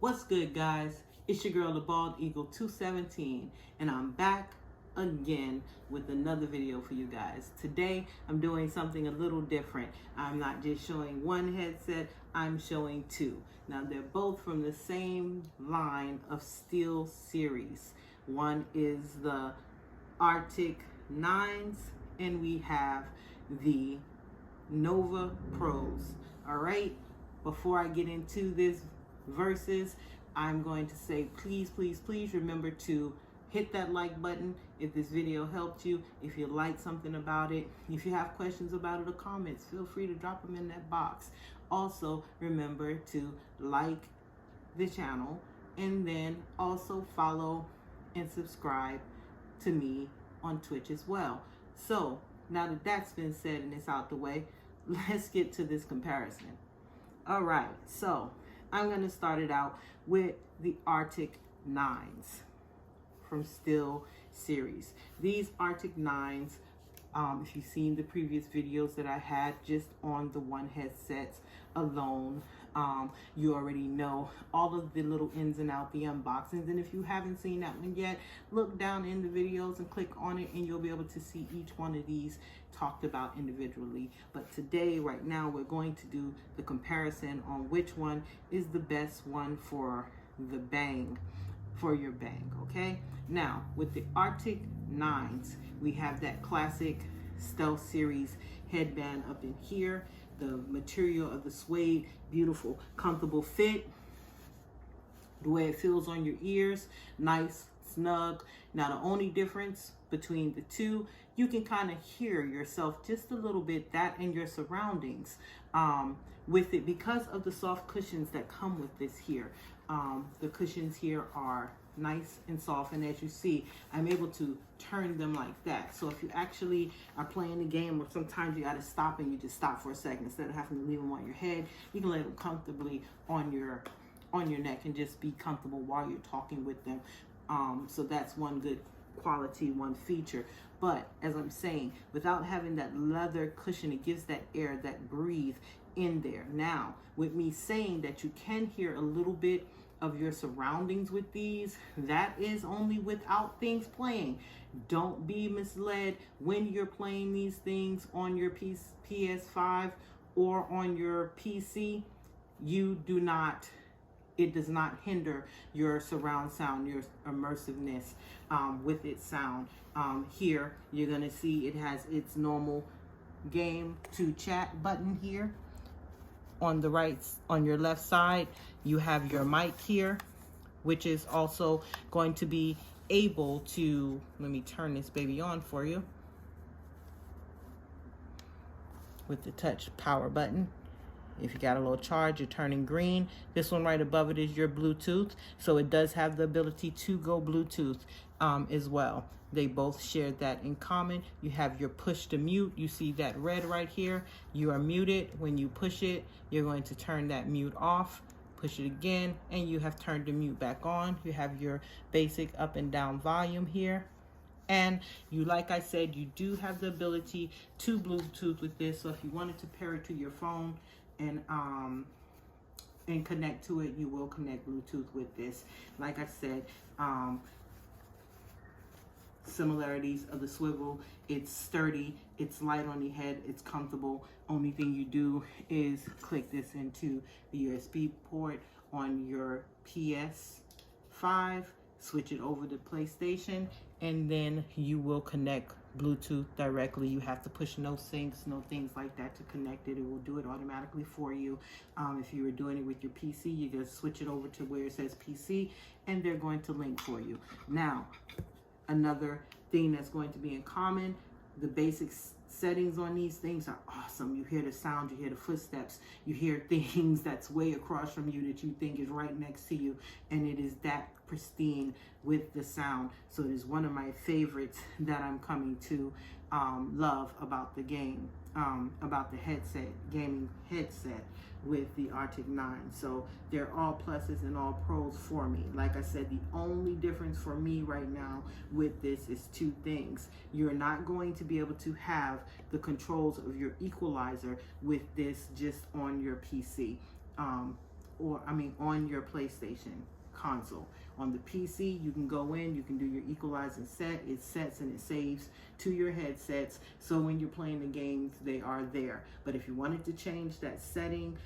What's good, guys? It's your girl, the Bald Eagle 217, and I'm back again with another video for you guys. Today, I'm doing something a little different. I'm not just showing one headset, I'm showing two. Now, they're both from the same line of SteelSeries. One is the Arctic 9s, and we have the Nova Pros. All right, before I get into this verses, I'm going to say please remember to hit that like button if this video helped you. If you like something about it, if you have questions about it or comments, feel free to drop them in that box. Also, remember to like the channel and then also follow and subscribe to me on Twitch as well. So now that that's been said and it's out the way, let's get to this comparison. All right, so I'm going to start it out with the Arctic 9s from SteelSeries. These Arctic 9s, if you've seen the previous videos that I had just on the one headsets alone, you already know all of the little ins and outs, the unboxings. And if you haven't seen that one yet, look down in the videos and click on it, and you'll be able to see each one of these talked about individually. But today, right now, we're going to do the comparison on which one is the best one for the bang, for your bang. Okay, now with the Arctic 9s, we have that classic SteelSeries headband up in here. The material of the suede, beautiful, comfortable fit. The way it feels on your ears, nice, snug. Now the only difference between the two, you can kind of hear yourself just a little bit, that and your surroundings with it, because of the soft cushions that come with this here. The cushions here are nice and soft, and as you see, I'm able to turn them like that. So if you actually are playing the game, or sometimes you got to stop and you just stop for a second instead of having to leave them on your head, you can lay them comfortably on your neck and just be comfortable while you're talking with them. So that's one good quality, one feature. But as I'm saying, without having that leather cushion, it gives that air, that breathe in there. Now, with me saying that you can hear a little bit of your surroundings with these, that is only without things playing. Don't be misled when you're playing these things on your PS5 or on your PC. It does not hinder your surround sound, your immersiveness with its sound. Here, you're gonna see it has its normal game to chat button here. On the right, on your left side, you have your mic here, which is also going to be able to, let me turn this baby on for you with the touch power button. If you got a little charge, you're turning green. This one right above it is your Bluetooth. So it does have the ability to go Bluetooth as well. They both share that in common. You have your push to mute. You see that red right here. You are muted. When you push it, you're going to turn that mute off. Push it again, and you have turned the mute back on. You have your basic up and down volume here. And you, like I said, you do have the ability to Bluetooth with this. So if you wanted to pair it to your phone and connect to it, you will connect Bluetooth with this. Like I said, similarities of the swivel, it's sturdy, it's light on the head, it's comfortable. Only thing you do is click this into the USB port on your PS5, switch it over to PlayStation, and then you will connect Bluetooth directly. You have to push no syncs, no things like that to connect it. It will do it automatically for you. If you were doing it with your PC, you just switch it over to where it says PC, and they're going to link for you. Now, another thing that's going to be in common, the basic settings on these things are awesome. You hear the sound, you hear the footsteps, you hear things that's way across from you that you think is right next to you, and it is that pristine with the sound. So it is one of my favorites that I'm coming to love about the game, about the headset, gaming headset with the Arctic 9. So they're all pluses and all pros for me. Like I said, the only difference for me right now with this is two things. You're not going to be able to have the controls of your equalizer with this just on your PC. on your PlayStation console. On the PC, you can go in, you can do your equalize and set. It sets and it saves to your headsets. So when you're playing the games, they are there. But if you wanted to change that setting,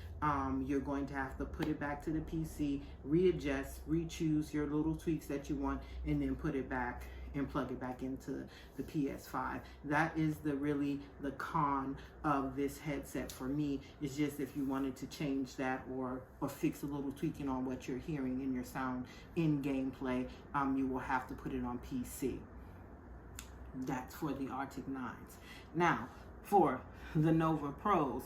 you're going to have to put it back to the PC, readjust, re-choose your little tweaks that you want, and then put it back and plug it back into the PS5. That is really the con of this headset for me. It's just if you wanted to change that or fix a little tweaking on what you're hearing in your sound in gameplay, you will have to put it on PC. That's for the Arctic 9s. Now, for the Nova Pros,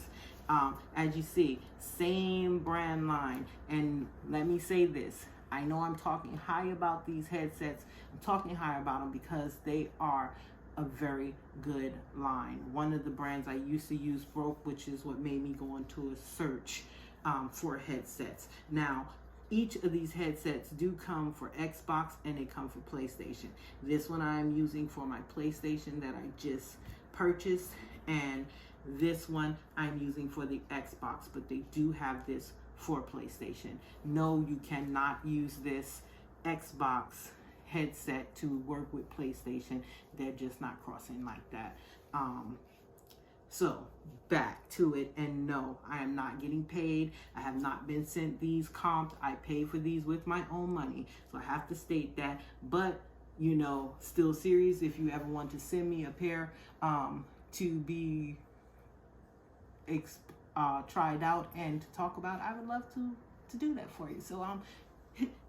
as you see, same brand line. And let me say this, I know I'm talking high about these headsets. I'm talking high about them because they are a very good line. One of the brands I used to use broke, which is what made me go into a search for headsets. Now, each of these headsets do come for Xbox and they come for PlayStation. This one I'm using for my PlayStation that I just purchased, and this one I'm using for the Xbox, but they do have this for PlayStation. No, you cannot use this Xbox headset to work with PlayStation. They're just not crossing like that. So back to it, and no, I am not getting paid. I have not been sent these comped. I pay for these with my own money, so I have to state that. But you know, SteelSeries, if you ever want to send me a pair to be tried out and to talk about, I would love to do that for you. So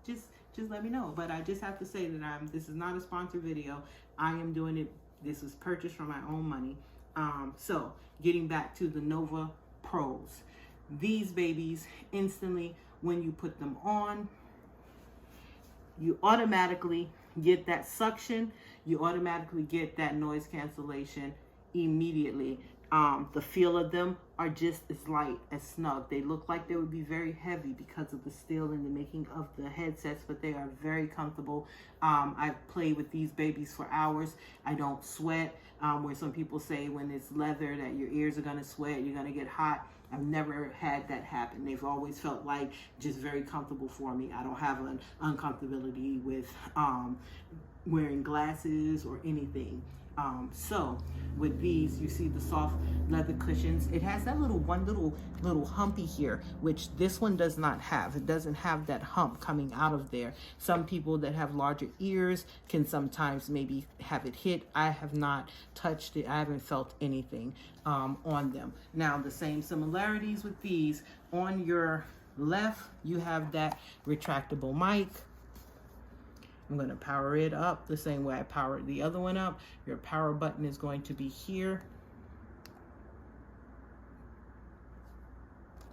just let me know. But I just have to say that this is not a sponsored video. I am doing it. This was purchased from my own money. So getting back to the Nova Pros, these babies, instantly when you put them on, you automatically get that suction. You automatically get that noise cancellation immediately. The feel of them are just as light as snug. They look like they would be very heavy because of the steel and the making of the headsets, but they are very comfortable. I've played with these babies for hours. I don't sweat. Where some people say when it's leather that your ears are gonna sweat, you're gonna get hot. I've never had that happen. They've always felt like just very comfortable for me. I don't have an uncomfortability with wearing glasses or anything. So with these, you see the soft leather cushions. It has that one little humpy here, which this one does not have. It doesn't have that hump coming out of there. Some people that have larger ears can sometimes maybe have it hit. I have not touched it. I haven't felt anything on them. Now, the same similarities with these. On your left, you have that retractable mic. I'm going to power it up the same way I powered the other one up. Your power button is going to be here.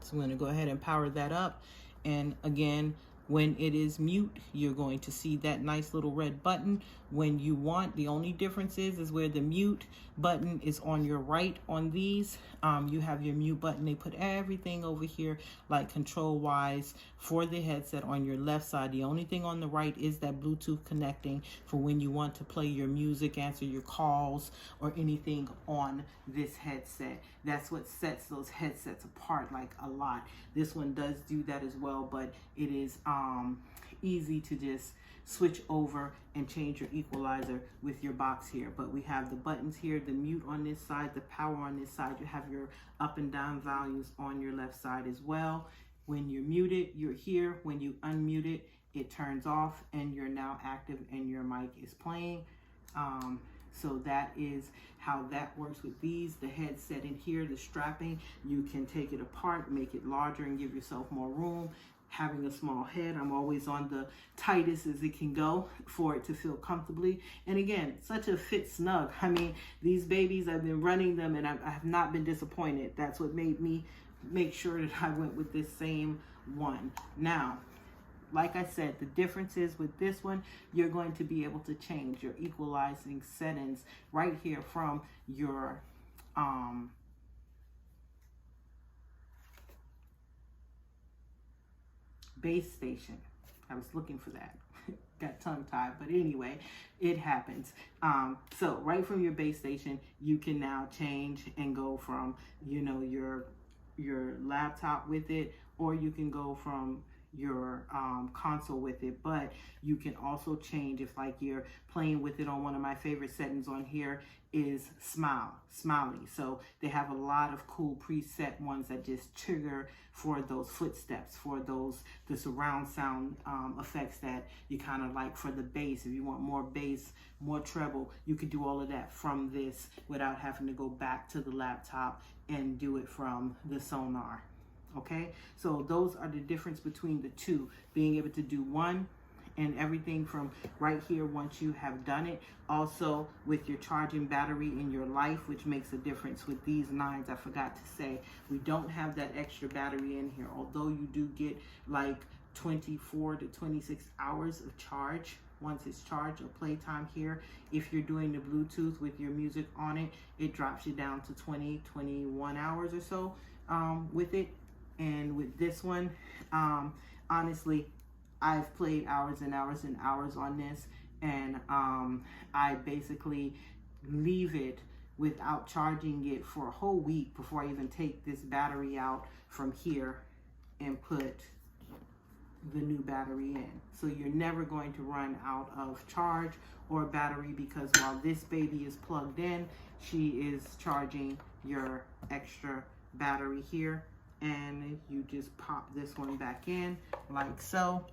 So I'm going to go ahead and power that up. And again, when it is mute, you're going to see that nice little red button. When you want, the only difference is where the mute button is on your right on these. You have your mute button. They put everything over here like control wise for the headset on your left side. The only thing on the right is that Bluetooth connecting for when you want to play your music, answer your calls, or anything on this headset. That's what sets those headsets apart like a lot. This one does do that as well, but it is easy to just switch over and change your equalizer with your box here. But we have the buttons here, the mute on this side, the power on this side. You have your up and down values on your left side as well. When you're muted, you're here. When you unmute it, it turns off and you're now active and your mic is playing. So that is how that works with these. The headset in here, the strapping, you can take it apart, make it larger and give yourself more room. Having a small head, I'm always on the tightest as it can go for it to feel comfortably. And again, such a fit snug. I mean, these babies, I've been running them and I have not been disappointed. That's what made me make sure that I went with this same one. Now, like I said, the difference is with this one, you're going to be able to change your equalizing settings right here from your base station. I was looking for that. Got tongue-tied, but anyway, it happens. So right from your base station, you can now change and go from, you know, your laptop with it, or you can go from your console with it. But you can also change if like you're playing with it on one of my favorite settings on here is smiley. So they have a lot of cool preset ones that just trigger for those footsteps, for those the surround sound effects that you kind of like for the bass. If you want more bass, more treble, you could do all of that from this without having to go back to the laptop and do it from the Sonar. Okay, so those are the difference between the two, being able to do one and everything from right here once you have done it. Also with your charging battery in your life, which makes a difference with these 9s. I forgot to say, we don't have that extra battery in here, although you do get like 24 to 26 hours of charge once it's charged, or playtime here. If you're doing the Bluetooth with your music on it, it drops you down to 21 hours or so with it. And with this one, honestly, I've played hours and hours and hours on this, and I basically leave it without charging it for a whole week before I even take this battery out from here and put the new battery in. So you're never going to run out of charge or battery, because while this baby is plugged in, she is charging your extra battery here. And you just pop this one back in like so,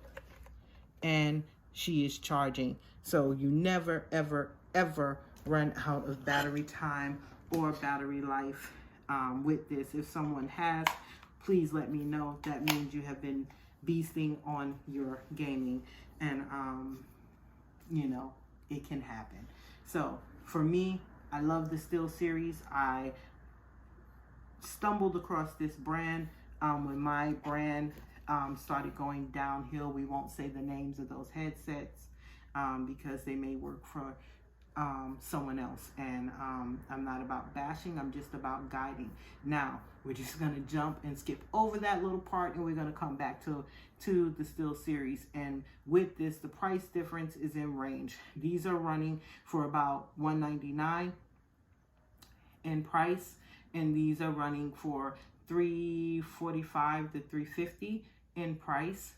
and she is charging. So you never, ever, ever run out of battery time or battery life with this. If someone has, please let me know. That means you have been beasting on your gaming, and you know, it can happen. So for me, I love the SteelSeries. I stumbled across this brand when my brand started going downhill. We won't say the names of those headsets because they may work for someone else, and I'm not about bashing, I'm just about guiding. Now we're just going to jump and skip over that little part, and we're going to come back to the SteelSeries. And with this, the price difference is in range. These are running for about $199 in price, and these are running for $345 to $350 in price.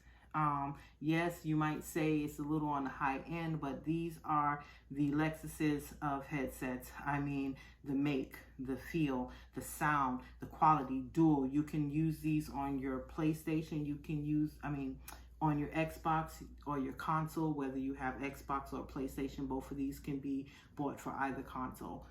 Yes, you might say it's a little on the high end, but these are the Lexuses of headsets. I mean, the make, the feel, the sound, the quality, dual. You can use these on your PlayStation. You can use, on your Xbox or your console, whether you have Xbox or PlayStation. Both of these can be bought for either console.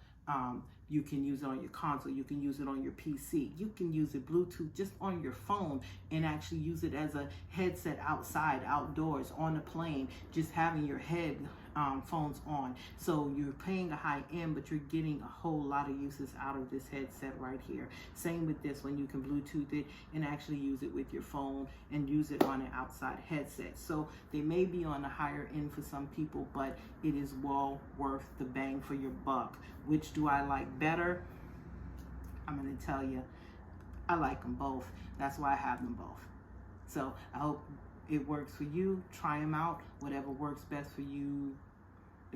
You can use it on your console, you can use it on your PC, you can use it Bluetooth just on your phone, and actually use it as a headset outside, outdoors, on a plane, just having your phones on. So you're paying a high end, but you're getting a whole lot of uses out of this headset right here. Same with this one, you can Bluetooth it and actually use it with your phone and use it on an outside headset. So they may be on the higher end for some people, but it is well worth the bang for your buck. Which do I like better? I'm going to tell you, I like them both. That's why I have them both. So I hope it works for you. Try them out. Whatever works best for you,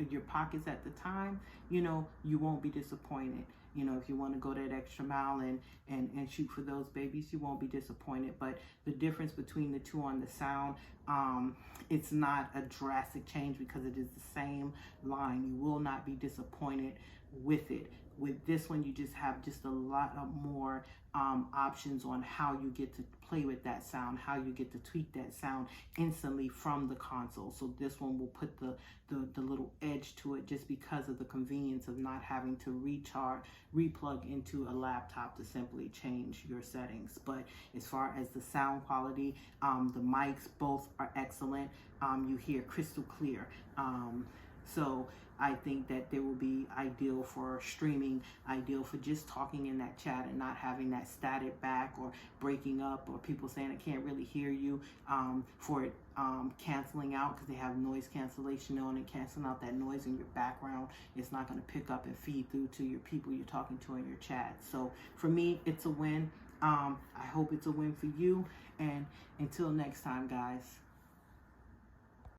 your pockets at the time, you know, you won't be disappointed. You know, if you want to go that extra mile and shoot for those babies, you won't be disappointed. But the difference between the two on the sound, it's not a drastic change because it is the same line. You will not be disappointed with it. With this one, you just have just a lot of more options on how you get to play with that sound, how you get to tweak that sound instantly from the console. So this one will put the little edge to it, just because of the convenience of not having to replug into a laptop to simply change your settings. But as far as the sound quality, the mics both are excellent. You hear crystal clear. So I think that they will be ideal for streaming, ideal for just talking in that chat and not having that static back or breaking up, or people saying I can't really hear you, for it canceling out, because they have noise cancellation on it, canceling out that noise in your background. It's not going to pick up and feed through to your people you're talking to in your chat. So for me, it's a win. I hope it's a win for you. And until next time, guys.